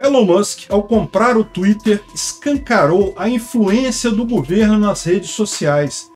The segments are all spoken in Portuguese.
Elon Musk, ao comprar o Twitter, escancarou a influência do governo nas redes sociais.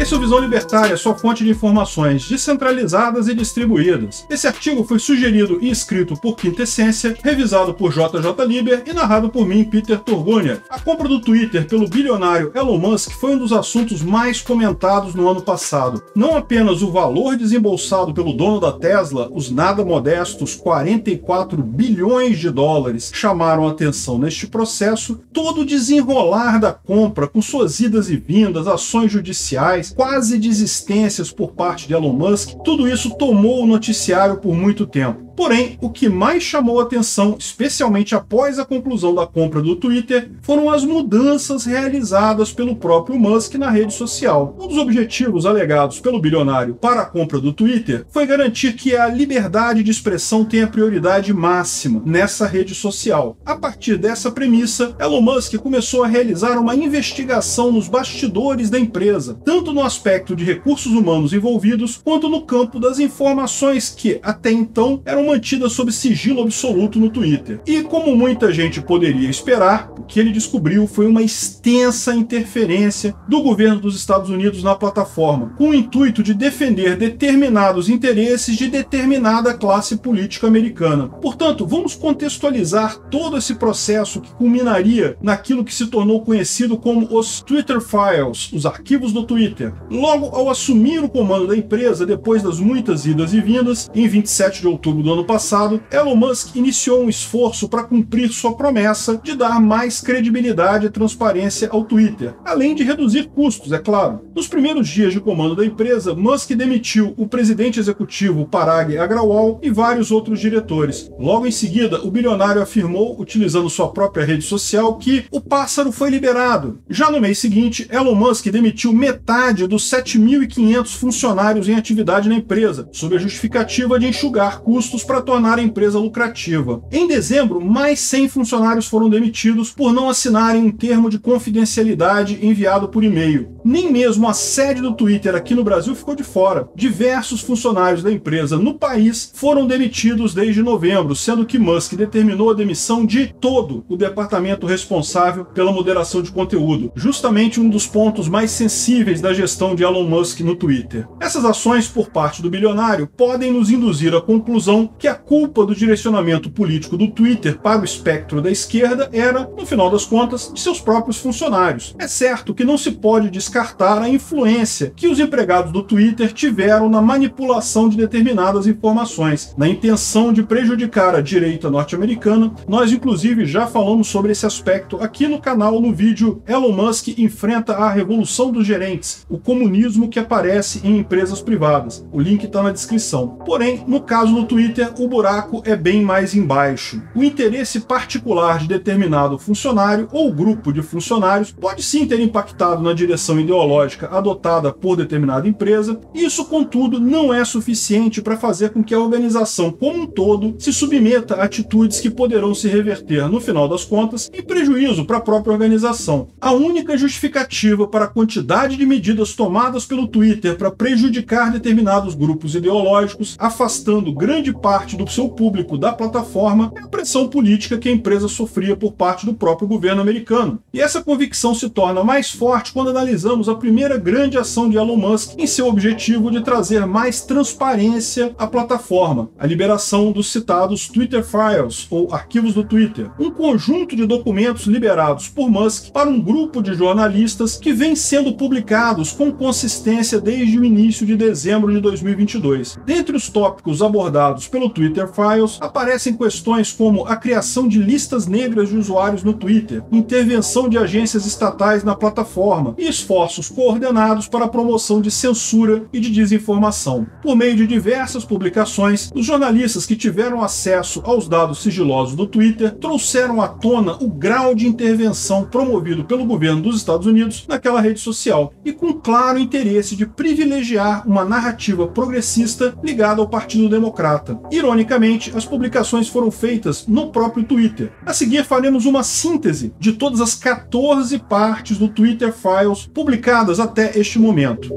Esse é o Visão Libertária, sua fonte de informações descentralizadas e distribuídas. Esse artigo foi sugerido e escrito por Quintessência, revisado por JJ Liber e narrado por mim, Peter Turgunia. A compra do Twitter pelo bilionário Elon Musk foi um dos assuntos mais comentados no ano passado. Não apenas o valor desembolsado pelo dono da Tesla, os nada modestos 44 bilhões de dólares, chamaram a atenção neste processo, todo o desenrolar da compra, com suas idas e vindas, ações judiciais, quase desistências por parte de Elon Musk, tudo isso tomou o noticiário por muito tempo. Porém, o que mais chamou a atenção, especialmente após a conclusão da compra do Twitter, foram as mudanças realizadas pelo próprio Musk na rede social. Um dos objetivos alegados pelo bilionário para a compra do Twitter foi garantir que a liberdade de expressão tenha prioridade máxima nessa rede social. A partir dessa premissa, Elon Musk começou a realizar uma investigação nos bastidores da empresa, tanto no aspecto de recursos humanos envolvidos, quanto no campo das informações que, até então, eram mantidas sob sigilo absoluto no Twitter. E como muita gente poderia esperar, o que ele descobriu foi uma extensa interferência do governo dos Estados Unidos na plataforma, com o intuito de defender determinados interesses de determinada classe política americana. Portanto, vamos contextualizar todo esse processo que culminaria naquilo que se tornou conhecido como os Twitter Files, os arquivos do Twitter. Logo ao assumir o comando da empresa, depois das muitas idas e vindas, em 27 de outubro do ano passado, Elon Musk iniciou um esforço para cumprir sua promessa de dar mais credibilidade e transparência ao Twitter, além de reduzir custos, é claro. Nos primeiros dias de comando da empresa, Musk demitiu o presidente executivo Parag Agrawal e vários outros diretores. Logo em seguida, o bilionário afirmou, utilizando sua própria rede social, que o pássaro foi liberado. Já no mês seguinte, Elon Musk demitiu metade dos 7.500 funcionários em atividade na empresa, sob a justificativa de enxugar custos para tornar a empresa lucrativa. Em dezembro, mais 100 funcionários foram demitidos por não assinarem um termo de confidencialidade enviado por e-mail. Nem mesmo a sede do Twitter aqui no Brasil ficou de fora. Diversos funcionários da empresa no país foram demitidos desde novembro, sendo que Musk determinou a demissão de todo o departamento responsável pela moderação de conteúdo, justamente um dos pontos mais sensíveis da gestão de Elon Musk no Twitter. Essas ações por parte do bilionário podem nos induzir à conclusão que a culpa do direcionamento político do Twitter para o espectro da esquerda era, no final das contas, de seus próprios funcionários. É certo que não se pode descartar a influência que os empregados do Twitter tiveram na manipulação de determinadas informações, na intenção de prejudicar a direita norte-americana. Nós, inclusive, já falamos sobre esse aspecto aqui no canal no vídeo Elon Musk enfrenta a revolução dos gerentes, o comunismo que aparece em empresas privadas. O link está na descrição. Porém, no caso do Twitter, o buraco é bem mais embaixo. O interesse particular de determinado funcionário ou grupo de funcionários pode sim ter impactado na direção ideológica adotada por determinada empresa. Isso, contudo, não é suficiente para fazer com que a organização como um todo se submeta a atitudes que poderão se reverter, no final das contas, em prejuízo para a própria organização. A única justificativa para a quantidade de medidas tomadas pelo Twitter para prejudicar determinados grupos ideológicos, afastando grande parte do seu público da plataforma, é a pressão política que a empresa sofria por parte do próprio governo americano. E essa convicção se torna mais forte quando analisamos a primeira grande ação de Elon Musk em seu objetivo de trazer mais transparência à plataforma, a liberação dos citados Twitter Files, ou arquivos do Twitter, um conjunto de documentos liberados por Musk para um grupo de jornalistas que vem sendo publicados com consistência desde o início de dezembro de 2022. Dentre os tópicos abordados pelo Twitter Files, aparecem questões como a criação de listas negras de usuários no Twitter, intervenção de agências estatais na plataforma e esforços coordenados para a promoção de censura e de desinformação. Por meio de diversas publicações, os jornalistas que tiveram acesso aos dados sigilosos do Twitter trouxeram à tona o grau de intervenção promovido pelo governo dos Estados Unidos naquela rede social, e com claro interesse de privilegiar uma narrativa progressista ligada ao Partido Democrata. Ironicamente, as publicações foram feitas no próprio Twitter. A seguir faremos uma síntese de todas as 14 partes do Twitter Files publicadas até este momento.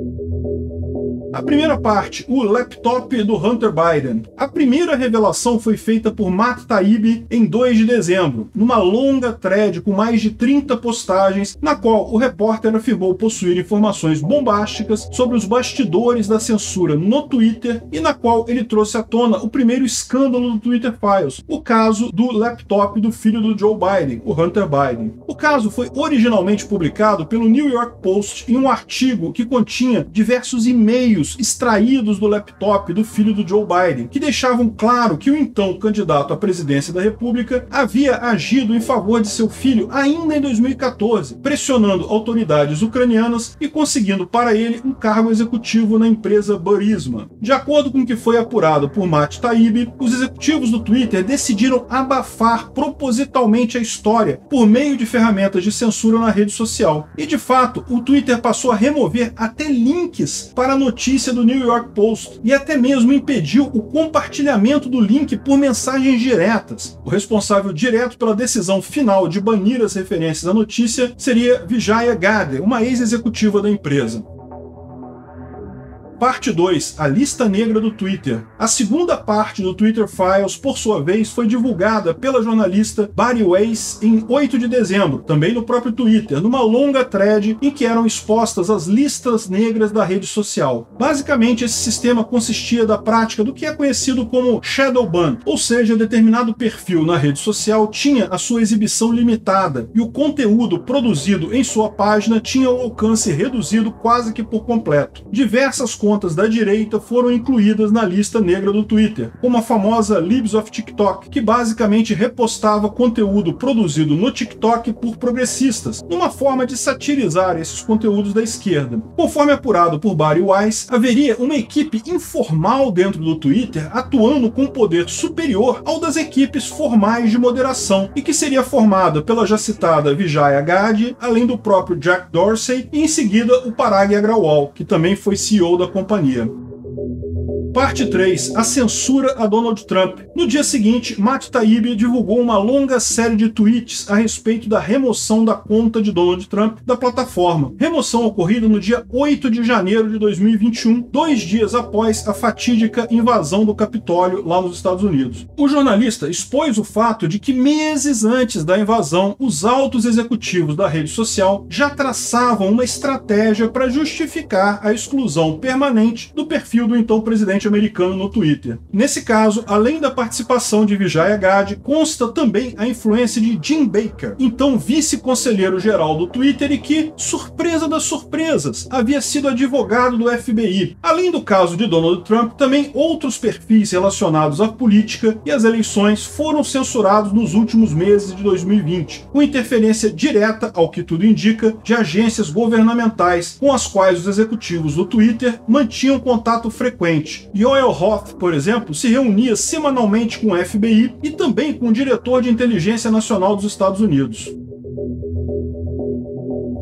A primeira parte, o laptop do Hunter Biden. A primeira revelação foi feita por Matt Taibbi em 2 de dezembro, numa longa thread com mais de 30 postagens, na qual o repórter afirmou possuir informações bombásticas sobre os bastidores da censura no Twitter e na qual ele trouxe à tona o primeiro escândalo do Twitter Files, o caso do laptop do filho do Joe Biden, o Hunter Biden. O caso foi originalmente publicado pelo New York Post em um artigo que continha diversos e-mails extraídos do laptop do filho do Joe Biden, que deixavam claro que o então candidato à presidência da República havia agido em favor de seu filho ainda em 2014, pressionando autoridades ucranianas e conseguindo para ele um cargo executivo na empresa Burisma. De acordo com o que foi apurado por Matt Taibbi, os executivos do Twitter decidiram abafar propositalmente a história por meio de ferramentas de censura na rede social. E de fato, o Twitter passou a remover até links para a notícia do New York Post e até mesmo impediu o compartilhamento do link por mensagens diretas. O responsável direto pela decisão final de banir as referências à notícia seria Vijaya Gadde, uma ex-executiva da empresa. Parte 2, a lista negra do Twitter. A segunda parte do Twitter Files, por sua vez, foi divulgada pela jornalista Bari Weiss em 8 de dezembro, também no próprio Twitter, numa longa thread em que eram expostas as listas negras da rede social. Basicamente, esse sistema consistia da prática do que é conhecido como shadow ban, ou seja, determinado perfil na rede social tinha a sua exibição limitada e o conteúdo produzido em sua página tinha um alcance reduzido quase que por completo. Diversas contas da direita foram incluídas na lista negra do Twitter, como a famosa Libs of TikTok, que basicamente repostava conteúdo produzido no TikTok por progressistas, numa forma de satirizar esses conteúdos da esquerda. Conforme apurado por Bari Weiss, haveria uma equipe informal dentro do Twitter atuando com poder superior ao das equipes formais de moderação, e que seria formada pela já citada Vijaya Gadde, além do próprio Jack Dorsey e em seguida o Parag Agrawal, que também foi CEO da companhia. Parte 3. A censura a Donald Trump. No dia seguinte, Matt Taibbi divulgou uma longa série de tweets a respeito da remoção da conta de Donald Trump da plataforma. Remoção ocorrida no dia 8 de janeiro de 2021, 2 dias após a fatídica invasão do Capitólio lá nos Estados Unidos. O jornalista expôs o fato de que meses antes da invasão, os altos executivos da rede social já traçavam uma estratégia para justificar a exclusão permanente do perfil do então presidente americano no Twitter. Nesse caso, além da participação de Vijaya Gadde, consta também a influência de Jim Baker, então vice-conselheiro-geral do Twitter e que, surpresa das surpresas, havia sido advogado do FBI. Além do caso de Donald Trump, também outros perfis relacionados à política e às eleições foram censurados nos últimos meses de 2020, com interferência direta, ao que tudo indica, de agências governamentais com as quais os executivos do Twitter mantinham contato frequente. Yoel Roth, por exemplo, se reunia semanalmente com o FBI e também com o diretor de inteligência nacional dos Estados Unidos.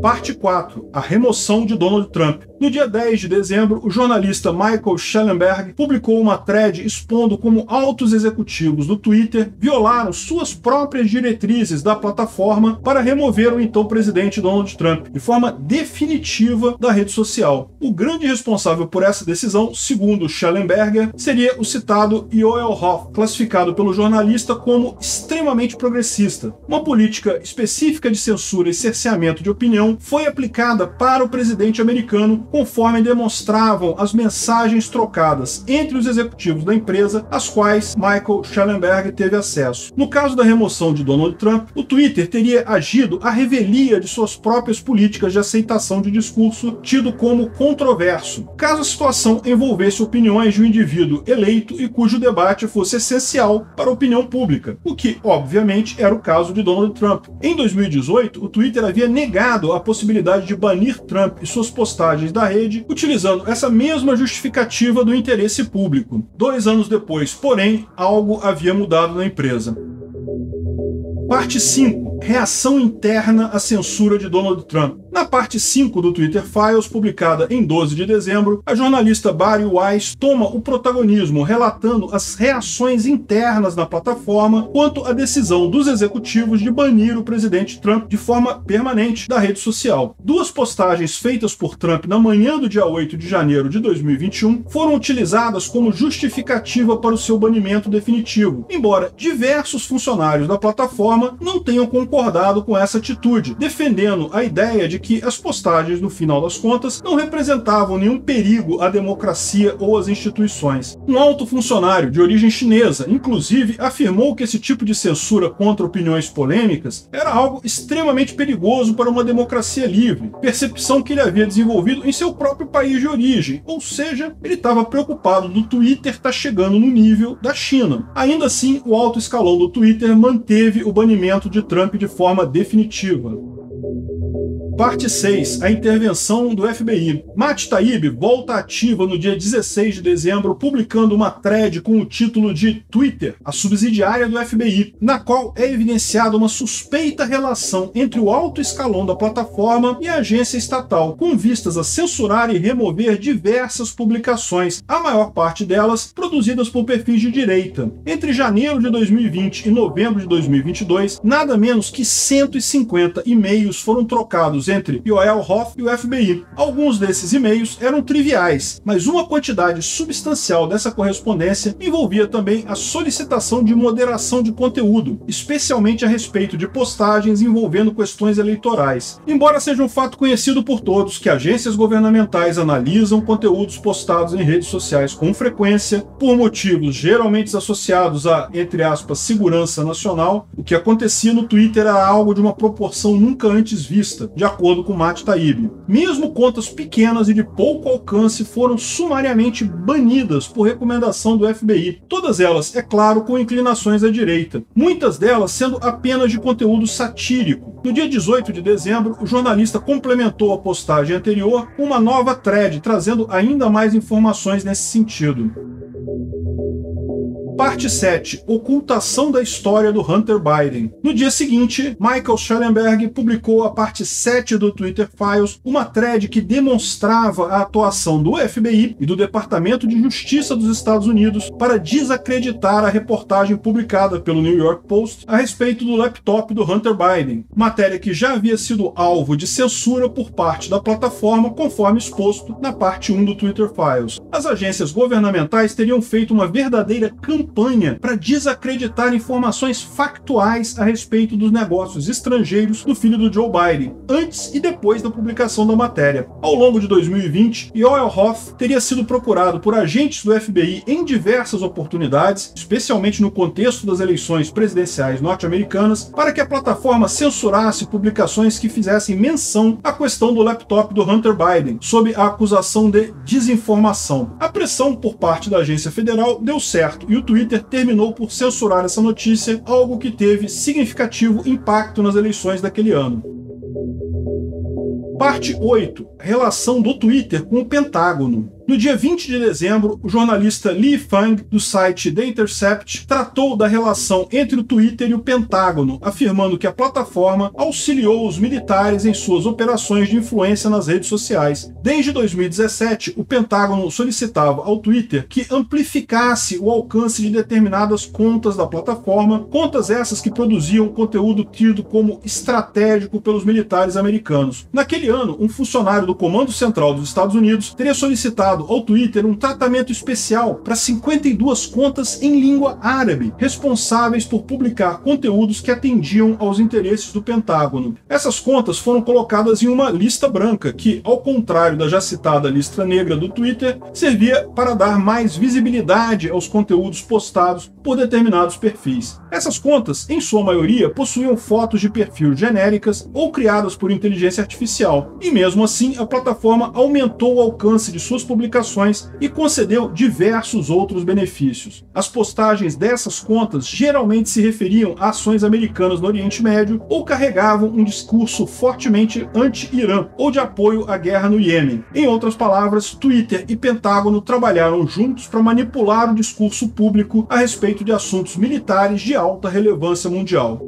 Parte 4. A remoção de Donald Trump. No dia 10 de dezembro, o jornalista Michael Schellenberg publicou uma thread expondo como altos executivos do Twitter violaram suas próprias diretrizes da plataforma para remover o então presidente Donald Trump de forma definitiva da rede social. O grande responsável por essa decisão, segundo Schellenberger, seria o citado Yoel Roth, classificado pelo jornalista como extremamente progressista. Uma política específica de censura e cerceamento de opinião foi aplicada para o presidente americano, conforme demonstravam as mensagens trocadas entre os executivos da empresa, às quais Michael Schellenberg teve acesso. No caso da remoção de Donald Trump, o Twitter teria agido à revelia de suas próprias políticas de aceitação de discurso tido como controverso, caso a situação envolvesse opiniões de um indivíduo eleito e cujo debate fosse essencial para a opinião pública, o que, obviamente, era o caso de Donald Trump. Em 2018, o Twitter havia negado a possibilidade de banir Trump e suas postagens da rede, utilizando essa mesma justificativa do interesse público. 2 anos depois, porém, algo havia mudado na empresa. Parte 5. Reação interna à censura de Donald Trump. Na parte 5 do Twitter Files, publicada em 12 de dezembro, a jornalista Bari Weiss toma o protagonismo relatando as reações internas na plataforma quanto à decisão dos executivos de banir o presidente Trump de forma permanente da rede social. Duas postagens feitas por Trump na manhã do dia 8 de janeiro de 2021 foram utilizadas como justificativa para o seu banimento definitivo, embora diversos funcionários da plataforma não tenham concordado com essa atitude, defendendo a ideia de que as postagens, no final das contas, não representavam nenhum perigo à democracia ou às instituições. Um alto funcionário de origem chinesa, inclusive, afirmou que esse tipo de censura contra opiniões polêmicas era algo extremamente perigoso para uma democracia livre, percepção que ele havia desenvolvido em seu próprio país de origem, ou seja, ele estava preocupado do Twitter estar chegando no nível da China. Ainda assim, o alto escalão do Twitter manteve o banimento de Trump de forma definitiva. Parte 6. A intervenção do FBI. Matt Taibbi volta ativa no dia 16 de dezembro, publicando uma thread com o título de Twitter, a subsidiária do FBI, na qual é evidenciada uma suspeita relação entre o alto escalão da plataforma e a agência estatal, com vistas a censurar e remover diversas publicações, a maior parte delas produzidas por perfis de direita. Entre janeiro de 2020 e novembro de 2022, nada menos que 150 e-mails foram trocados entre Yoel Roth e o FBI. Alguns desses e-mails eram triviais, mas uma quantidade substancial dessa correspondência envolvia também a solicitação de moderação de conteúdo, especialmente a respeito de postagens envolvendo questões eleitorais. Embora seja um fato conhecido por todos que agências governamentais analisam conteúdos postados em redes sociais com frequência, por motivos geralmente associados a, entre aspas, segurança nacional, o que acontecia no Twitter era algo de uma proporção nunca antes vista, de acordo com Matt Taibbi. Mesmo contas pequenas e de pouco alcance foram sumariamente banidas por recomendação do FBI. Todas elas, é claro, com inclinações à direita. Muitas delas sendo apenas de conteúdo satírico. No dia 18 de dezembro, o jornalista complementou a postagem anterior com uma nova thread, trazendo ainda mais informações nesse sentido. Parte 7. Ocultação da história do Hunter Biden. No dia seguinte, Michael Schellenberg publicou a parte 7 do Twitter Files, uma thread que demonstrava a atuação do FBI e do Departamento de Justiça dos Estados Unidos para desacreditar a reportagem publicada pelo New York Post a respeito do laptop do Hunter Biden, matéria que já havia sido alvo de censura por parte da plataforma, conforme exposto na parte 1 do Twitter Files. As agências governamentais teriam feito uma verdadeira campanha para desacreditar informações factuais a respeito dos negócios estrangeiros do filho do Joe Biden, antes e depois da publicação da matéria. Ao longo de 2020, Yoel Roth teria sido procurado por agentes do FBI em diversas oportunidades, especialmente no contexto das eleições presidenciais norte-americanas, para que a plataforma censurasse publicações que fizessem menção à questão do laptop do Hunter Biden, sob a acusação de desinformação. A pressão por parte da agência federal deu certo e o Twitter terminou por censurar essa notícia, algo que teve significativo impacto nas eleições daquele ano. Parte 8. Relação do Twitter com o Pentágono. No dia 20 de dezembro, o jornalista Lee Fang, do site The Intercept, tratou da relação entre o Twitter e o Pentágono, afirmando que a plataforma auxiliou os militares em suas operações de influência nas redes sociais. Desde 2017, o Pentágono solicitava ao Twitter que amplificasse o alcance de determinadas contas da plataforma, contas essas que produziam conteúdo tido como estratégico pelos militares americanos. Naquele ano, um funcionário do Comando Central dos Estados Unidos teria solicitado ao Twitter um tratamento especial para 52 contas em língua árabe, responsáveis por publicar conteúdos que atendiam aos interesses do Pentágono. Essas contas foram colocadas em uma lista branca, que, ao contrário da já citada lista negra do Twitter, servia para dar mais visibilidade aos conteúdos postados por determinados perfis. Essas contas, em sua maioria, possuíam fotos de perfil genéricas ou criadas por inteligência artificial, e mesmo assim a plataforma aumentou o alcance de suas publicações e concedeu diversos outros benefícios. As postagens dessas contas geralmente se referiam a ações americanas no Oriente Médio ou carregavam um discurso fortemente anti-Irã ou de apoio à guerra no Iêmen. Em outras palavras, Twitter e Pentágono trabalharam juntos para manipular o discurso público a respeito de assuntos militares de alta relevância mundial.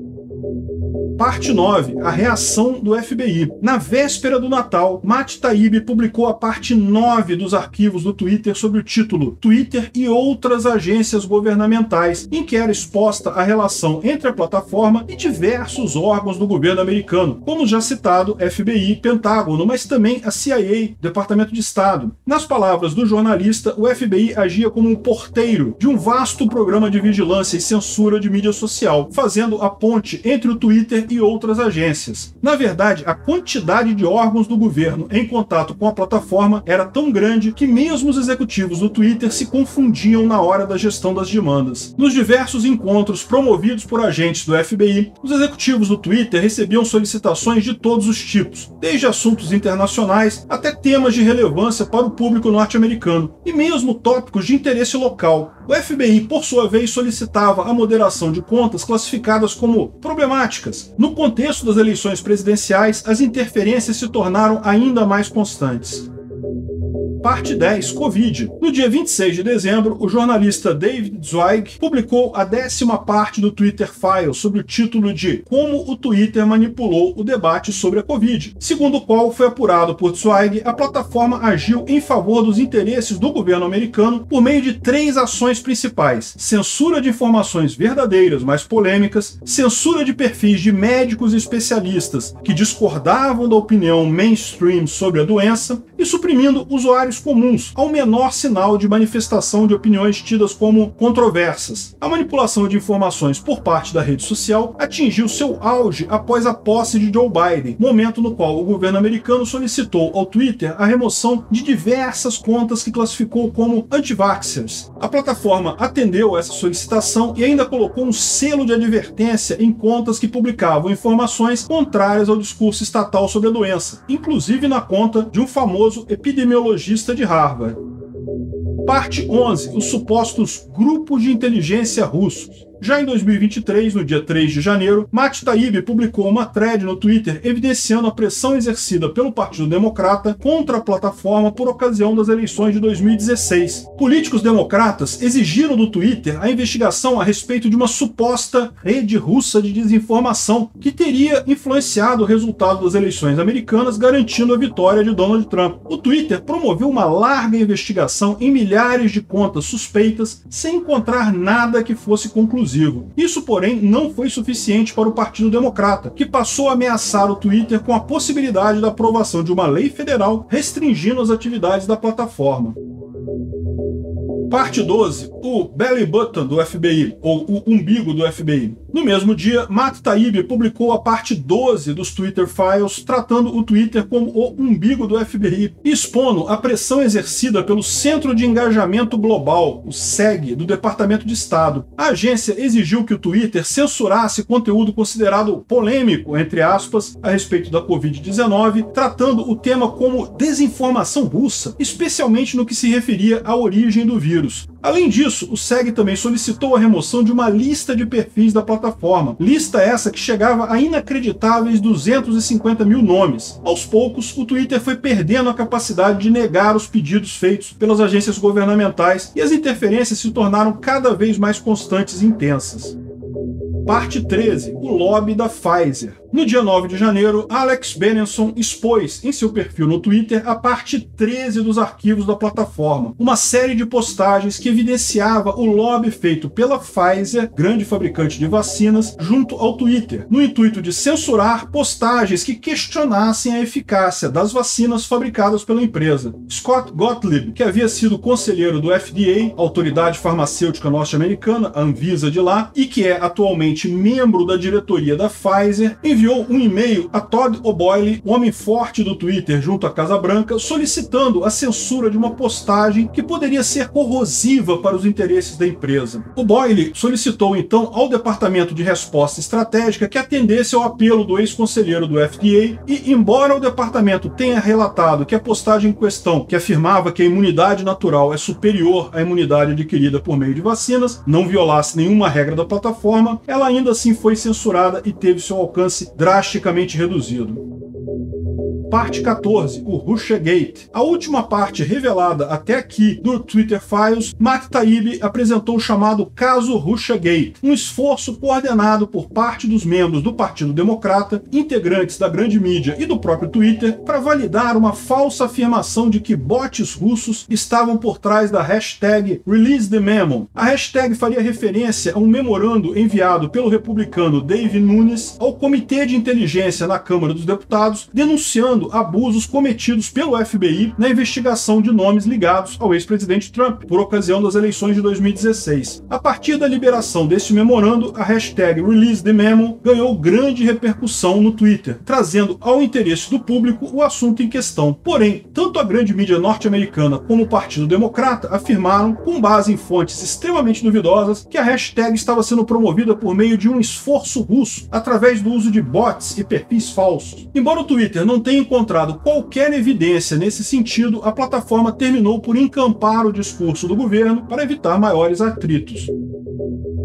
Parte 9. A reação do FBI. Na véspera do Natal, Matt Taibbi publicou a parte 9 dos arquivos do Twitter sob o título Twitter e outras agências governamentais, em que era exposta a relação entre a plataforma e diversos órgãos do governo americano, como já citado FBI, Pentágono, mas também a CIA, Departamento de Estado. Nas palavras do jornalista, o FBI agia como um porteiro de um vasto programa de vigilância e censura de mídia social, fazendo a ponte entre o Twitter e outras agências. Na verdade, a quantidade de órgãos do governo em contato com a plataforma era tão grande que mesmo os executivos do Twitter se confundiam na hora da gestão das demandas. Nos diversos encontros promovidos por agentes do FBI, os executivos do Twitter recebiam solicitações de todos os tipos, desde assuntos internacionais até temas de relevância para o público norte-americano, e mesmo tópicos de interesse local. O FBI, por sua vez, solicitava a moderação de contas classificadas como problemáticas. No contexto das eleições presidenciais, as interferências se tornaram ainda mais constantes. Parte 10. Covid. No dia 26 de dezembro, o jornalista David Zweig publicou a 10ª parte do Twitter Files sob o título de Como o Twitter manipulou o debate sobre a Covid, segundo o qual foi apurado por Zweig, a plataforma agiu em favor dos interesses do governo americano por meio de 3 ações principais: censura de informações verdadeiras, mas polêmicas, censura de perfis de médicos e especialistas que discordavam da opinião mainstream sobre a doença e suprimindo usuários comuns ao menor sinal de manifestação de opiniões tidas como controversas. A manipulação de informações por parte da rede social atingiu seu auge após a posse de Joe Biden, momento no qual o governo americano solicitou ao Twitter a remoção de diversas contas que classificou como anti-vaxxers. A plataforma atendeu essa solicitação e ainda colocou um selo de advertência em contas que publicavam informações contrárias ao discurso estatal sobre a doença, inclusive na conta de um famoso epidemiologista de Harvard. Parte 11. Os supostos grupos de inteligência russos. Já em 2023, no dia 3 de janeiro, Matt Taibbi publicou uma thread no Twitter evidenciando a pressão exercida pelo Partido Democrata contra a plataforma por ocasião das eleições de 2016. Políticos democratas exigiram do Twitter a investigação a respeito de uma suposta rede russa de desinformação que teria influenciado o resultado das eleições americanas, garantindo a vitória de Donald Trump. O Twitter promoveu uma larga investigação em milhares de contas suspeitas sem encontrar nada que fosse conclusivo. Isso, porém, não foi suficiente para o Partido Democrata, que passou a ameaçar o Twitter com a possibilidade da aprovação de uma lei federal restringindo as atividades da plataforma. Parte 12. O belly button do FBI, ou o umbigo do FBI. No mesmo dia, Matt Taibbi publicou a parte 12 dos Twitter Files, tratando o Twitter como o umbigo do FBI, expondo a pressão exercida pelo Centro de Engajamento Global, o SEG, do Departamento de Estado. A agência exigiu que o Twitter censurasse conteúdo considerado polêmico, entre aspas, a respeito da Covid-19, tratando o tema como desinformação russa, especialmente no que se referia à origem do vírus. Além disso, o SEG também solicitou a remoção de uma lista de perfis da plataforma, lista essa que chegava a inacreditáveis 250 mil nomes. Aos poucos, o Twitter foi perdendo a capacidade de negar os pedidos feitos pelas agências governamentais e as interferências se tornaram cada vez mais constantes e intensas. Parte 13. O lobby da Pfizer. No dia 9 de janeiro, Alex Berenson expôs em seu perfil no Twitter a parte 13 dos arquivos da plataforma, uma série de postagens que evidenciava o lobby feito pela Pfizer, grande fabricante de vacinas, junto ao Twitter, no intuito de censurar postagens que questionassem a eficácia das vacinas fabricadas pela empresa. Scott Gottlieb, que havia sido conselheiro do FDA, autoridade farmacêutica norte-americana, a Anvisa de lá, e que é atualmente membro da diretoria da Pfizer, enviou um e-mail a Todd O'Boyle, o homem forte do Twitter junto à Casa Branca, solicitando a censura de uma postagem que poderia ser corrosiva para os interesses da empresa. O'Boyle solicitou então ao Departamento de Resposta Estratégica que atendesse ao apelo do ex-conselheiro do FDA e, embora o departamento tenha relatado que a postagem em questão, que afirmava que a imunidade natural é superior à imunidade adquirida por meio de vacinas, não violasse nenhuma regra da plataforma, ela ainda assim foi censurada e teve seu alcance drasticamente reduzido. Parte 14, o Russiagate. A última parte revelada até aqui do Twitter Files, Matt Taibbi apresentou o chamado caso Russiagate, um esforço coordenado por parte dos membros do Partido Democrata, integrantes da grande mídia e do próprio Twitter, para validar uma falsa afirmação de que bots russos estavam por trás da hashtag #ReleaseTheMemo. A hashtag faria referência a um memorando enviado pelo republicano Dave Nunes ao Comitê de Inteligência na Câmara dos Deputados, denunciando abusos cometidos pelo FBI na investigação de nomes ligados ao ex-presidente Trump, por ocasião das eleições de 2016. A partir da liberação deste memorando, a hashtag #ReleaseTheMemo ganhou grande repercussão no Twitter, trazendo ao interesse do público o assunto em questão. Porém, tanto a grande mídia norte-americana como o Partido Democrata afirmaram, com base em fontes extremamente duvidosas, que a hashtag estava sendo promovida por meio de um esforço russo, através do uso de bots e perfis falsos. Embora o Twitter não tenha encontrado qualquer evidência nesse sentido, a plataforma terminou por encampar o discurso do governo para evitar maiores atritos.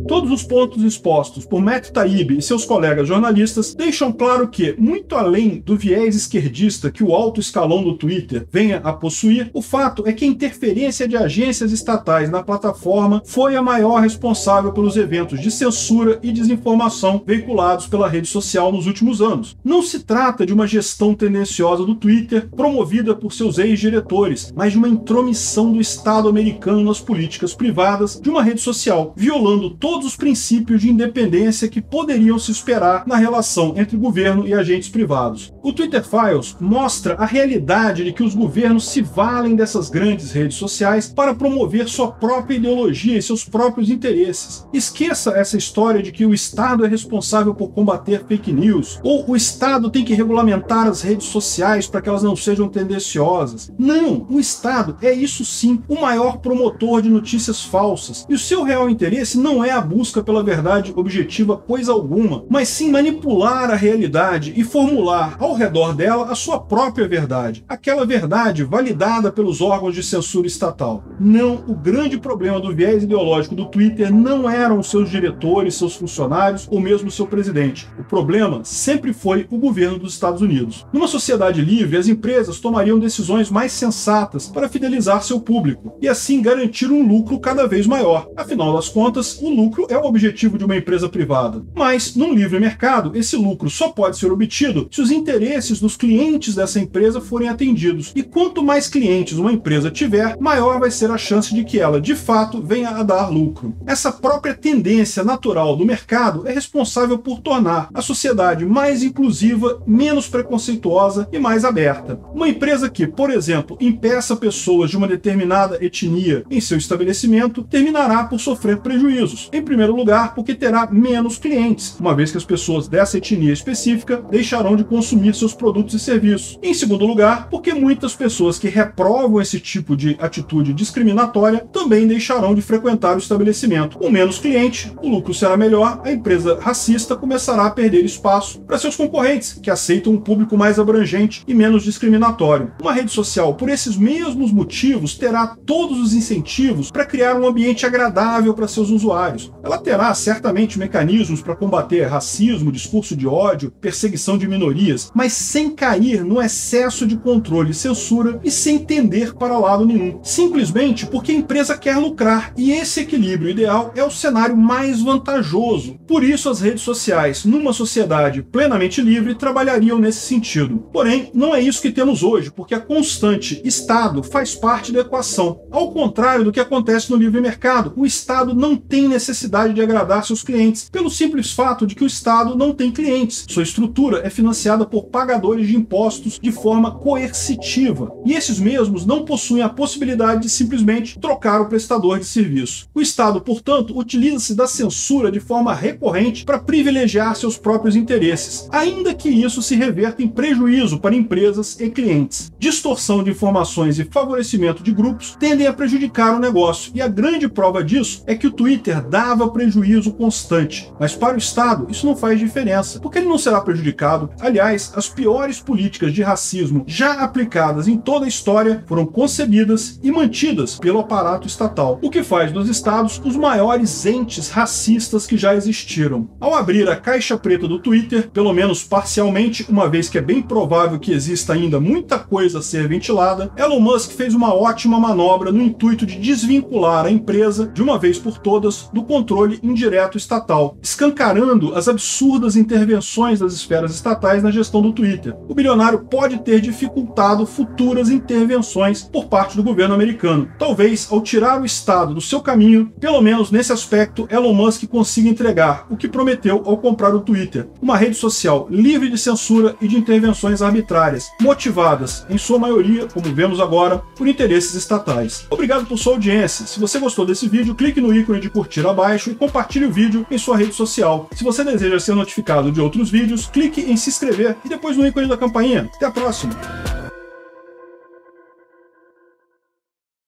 Todos os pontos expostos por Matt Taibbi e seus colegas jornalistas deixam claro que, muito além do viés esquerdista que o alto escalão do Twitter venha a possuir, o fato é que a interferência de agências estatais na plataforma foi a maior responsável pelos eventos de censura e desinformação veiculados pela rede social nos últimos anos. Não se trata de uma gestão tendenciosa do Twitter promovida por seus ex-diretores, mas de uma intromissão do Estado americano nas políticas privadas de uma rede social, violando todos os princípios de independência que poderiam se esperar na relação entre governo e agentes privados. O Twitter Files mostra a realidade de que os governos se valem dessas grandes redes sociais para promover sua própria ideologia e seus próprios interesses. Esqueça essa história de que o Estado é responsável por combater fake news, ou o Estado tem que regulamentar as redes sociais para que elas não sejam tendenciosas. Não, o Estado é isso sim, o maior promotor de notícias falsas, e o seu real interesse não é a busca pela verdade objetiva coisa alguma, mas sim manipular a realidade e formular ao redor dela a sua própria verdade, aquela verdade validada pelos órgãos de censura estatal. Não, o grande problema do viés ideológico do Twitter não eram os seus diretores, seus funcionários ou mesmo seu presidente. O problema sempre foi o governo dos Estados Unidos. Numa sociedade livre, as empresas tomariam decisões mais sensatas para fidelizar seu público e assim garantir um lucro cada vez maior. Afinal das contas, o lucro é o objetivo de uma empresa privada. Mas, num livre mercado, esse lucro só pode ser obtido se os interesses dos clientes dessa empresa forem atendidos. E quanto mais clientes uma empresa tiver, maior vai ser a chance de que ela, de fato, venha a dar lucro. Essa própria tendência natural do mercado é responsável por tornar a sociedade mais inclusiva, menos preconceituosa e mais aberta. Uma empresa que, por exemplo, impeça pessoas de uma determinada etnia em seu estabelecimento, terminará por sofrer prejuízos. Em primeiro lugar, porque terá menos clientes, uma vez que as pessoas dessa etnia específica deixarão de consumir seus produtos e serviços. Em segundo lugar, porque muitas pessoas que reprovam esse tipo de atitude discriminatória também deixarão de frequentar o estabelecimento. Com menos cliente, o lucro será melhor, a empresa racista começará a perder espaço para seus concorrentes, que aceitam um público mais abrangente e menos discriminatório. Uma rede social, por esses mesmos motivos, terá todos os incentivos para criar um ambiente agradável para seus usuários. Ela terá certamente mecanismos para combater racismo, discurso de ódio, perseguição de minorias, mas sem cair no excesso de controle e censura e sem tender para lado nenhum. Simplesmente porque a empresa quer lucrar, e esse equilíbrio ideal é o cenário mais vantajoso. Por isso, as redes sociais, numa sociedade plenamente livre, trabalhariam nesse sentido. Porém, não é isso que temos hoje, porque a constante Estado faz parte da equação. Ao contrário do que acontece no livre mercado, o Estado não tem necessidade de agradar seus clientes, pelo simples fato de que o Estado não tem clientes. Sua estrutura é financiada por pagadores de impostos de forma coercitiva, e esses mesmos não possuem a possibilidade de simplesmente trocar o prestador de serviço. O Estado, portanto, utiliza-se da censura de forma recorrente para privilegiar seus próprios interesses, ainda que isso se reverta em prejuízo para empresas e clientes. Distorção de informações e favorecimento de grupos tendem a prejudicar o negócio, e a grande prova disso é que o Twitter dá gerava prejuízo constante. Mas para o Estado, isso não faz diferença, porque ele não será prejudicado. Aliás, as piores políticas de racismo já aplicadas em toda a história foram concebidas e mantidas pelo aparato estatal, o que faz dos estados os maiores entes racistas que já existiram. Ao abrir a caixa preta do Twitter, pelo menos parcialmente, uma vez que é bem provável que exista ainda muita coisa a ser ventilada, Elon Musk fez uma ótima manobra no intuito de desvincular a empresa, de uma vez por todas, do controle indireto estatal, escancarando as absurdas intervenções das esferas estatais na gestão do Twitter. O bilionário pode ter dificultado futuras intervenções por parte do governo americano. Talvez, ao tirar o Estado do seu caminho, pelo menos nesse aspecto, Elon Musk consiga entregar o que prometeu ao comprar o Twitter: uma rede social livre de censura e de intervenções arbitrárias, motivadas, em sua maioria, como vemos agora, por interesses estatais. Obrigado por sua audiência. Se você gostou desse vídeo, clique no ícone de curtir abaixo e compartilhe o vídeo em sua rede social. Se você deseja ser notificado de outros vídeos, clique em se inscrever e depois no ícone da campainha. Até a próxima!